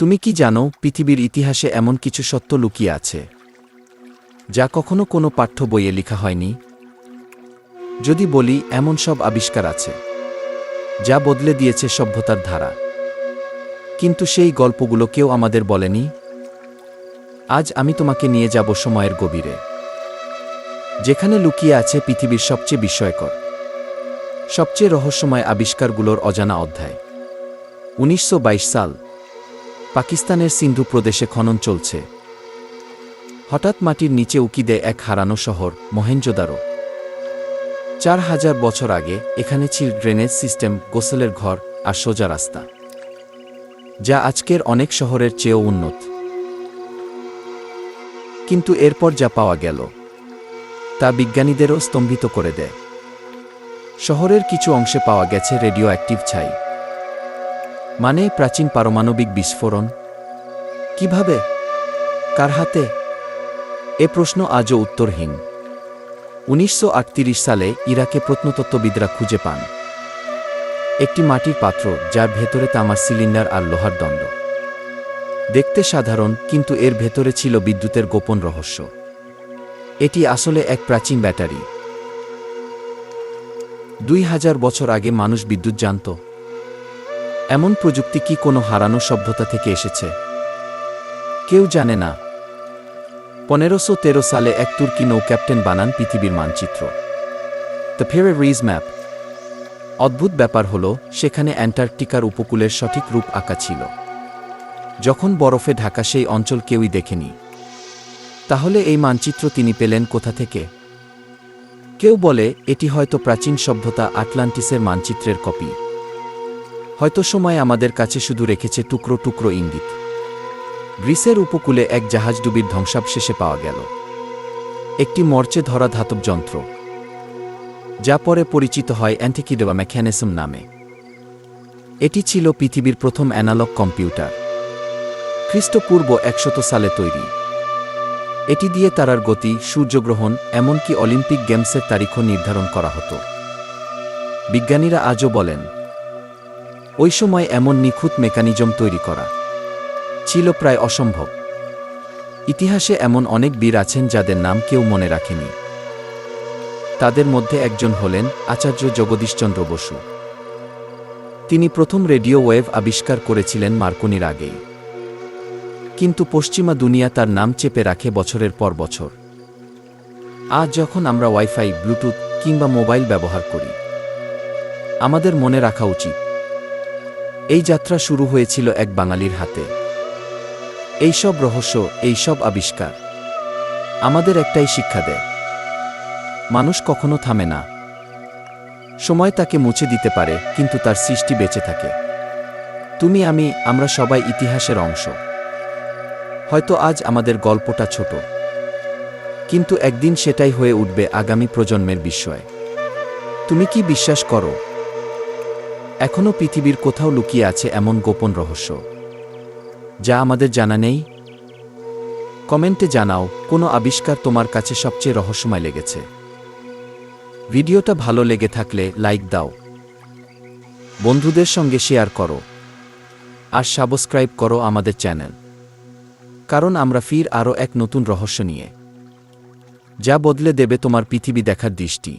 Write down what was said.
তুমি কি জানো পৃথিবীর ইতিহাসে এমন কিছু সত্য লুকিয়ে আছে যা কখনো কোনো পাঠ্য বইয়ে লেখা হয়নি? যদি বলি এমন সব আবিষ্কার আছে যা বদলে দিয়েছে সভ্যতার ধারা, কিন্তু সেই গল্পগুলো কেউ আমাদের বলেনি। আজ আমি তোমাকে নিয়ে যাব সময়ের গভীরে, যেখানে লুকিয়ে আছে পৃথিবীর সবচেয়ে বিস্ময়কর, সবচেয়ে রহস্যময় আবিষ্কারগুলোর অজানা অধ্যায়। 1922 সাল, পাকিস্তানের সিন্ধু প্রদেশে খনন চলছে। হঠাৎ মাটির নিচে উকি দেয় এক হারানো শহর, মহেঞ্জোদারো। 4000 বছর আগে এখানে ছিল ড্রেনেজ সিস্টেম, গোসলের ঘর আর সোজা রাস্তা, যা আজকের অনেক শহরের চেয়েও উন্নত। কিন্তু এরপর যা পাওয়া গেল তা বিজ্ঞানীদেরও স্তম্ভিত করে দেয়। শহরের কিছু অংশে পাওয়া গেছে রেডিও অ্যাক্টিভ ছাই, মানে প্রাচীন পারমাণবিক বিস্ফোরণ। কিভাবে? কার হাতে? এ প্রশ্ন আজও উত্তরহীন। 1938 সালে ইরাকে প্রত্নতত্ত্ববিদরা খুঁজে পান একটি মাটির পাত্র যার ভেতরে তামার সিলিন্ডার আর লোহার দণ্ড। দেখতে সাধারণ, কিন্তু এর ভেতরে ছিল বিদ্যুতের গোপন রহস্য। এটি আসলে এক প্রাচীন ব্যাটারি। 2000 বছর আগে মানুষ বিদ্যুৎ জানত? এমন প্রযুক্তি কি কোনো হারানো সভ্যতা থেকে এসেছে? কেউ জানে না। 1513 সালে এক তুর্কি নৌ ক্যাপ্টেন বানান পৃথিবীর মানচিত্র, দ্য ফেরেরিজ ম্যাপ। অদ্ভুত ব্যাপার হলো, সেখানে অ্যান্টার্কটিকার উপকূলের সঠিক রূপ আঁকা ছিল। যখন বরফে ঢাকা সেই অঞ্চল কেউই দেখেনি। তাহলে এই মানচিত্র তিনি পেলেন কোথা থেকে? কেউ বলে এটি হয়তো প্রাচীন সভ্যতা আটলান্টিসের মানচিত্রের কপি। হয়তো সময় আমাদের কাছে শুধু রেখেছে টুকরো টুকরো ইঙ্গিত। গ্রিসের উপকূলে এক জাহাজডুবির ধ্বংসাবশেষে পাওয়া গেল একটি মরচে ধরা ধাতব যন্ত্র, যা পরে পরিচিত হয় অ্যান্টিকিডোয়া মেকানিজম নামে। এটি ছিল পৃথিবীর প্রথম অ্যানালগ কম্পিউটার, খ্রিস্টপূর্ব 100 সালে তৈরি। এটি দিয়ে তারার গতি, সূর্যগ্রহণ, এমনকি অলিম্পিক গেমসের তারিখও নির্ধারণ করা হতো। বিজ্ঞানীরা আজও বলেন, ওই সময় এমন নিখুঁত মেকানিজম তৈরি করা ছিল প্রায় অসম্ভব। ইতিহাসে এমন অনেক বীর আছেন যাদের নাম কেউ মনে রাখেনি। তাদের মধ্যে একজন হলেন আচার্য জগদীশচন্দ্র বসু। তিনি প্রথম রেডিও ওয়েভ আবিষ্কার করেছিলেন মার্কনির আগেই, কিন্তু পশ্চিমা দুনিয়া তার নাম চেপে রাখে বছরের পর বছর। আজ যখন আমরা ওয়াইফাই, ব্লুটুথ কিংবা মোবাইল ব্যবহার করি, আমাদের মনে রাখা উচিত এই যাত্রা শুরু হয়েছিল এক বাঙালির হাতে। এই সব রহস্য, এই সব আবিষ্কার আমাদের একটাই শিক্ষা দেয়, মানুষ কখনো থামে না। সময় তাকে মুছে দিতে পারে, কিন্তু তার সৃষ্টি বেঁচে থাকে। তুমি, আমি, আমরা সবাই ইতিহাসের অংশ। হয়তো আজ আমাদের গল্পটা ছোট, কিন্তু একদিন সেটাই হয়ে উঠবে আগামী প্রজন্মের বিস্ময়। তুমি কি বিশ্বাস করো এখনো পৃথিবীর কোথাও লুকিয়ে আছে এমন গোপন রহস্য যা আমাদের জানা নেই? কমেন্টে জানাও কোনো আবিষ্কার তোমার কাছে সবচেয়ে রহস্যময় লেগেছে। ভিডিওটা ভালো লেগে থাকলে লাইক দাও, বন্ধুদের সঙ্গে শেয়ার করো, আর সাবস্ক্রাইব করো আমাদের চ্যানেল। কারণ আমরা ফির আরও এক নতুন রহস্য নিয়ে, যা বদলে দেবে তোমার পৃথিবী দেখার দৃষ্টি।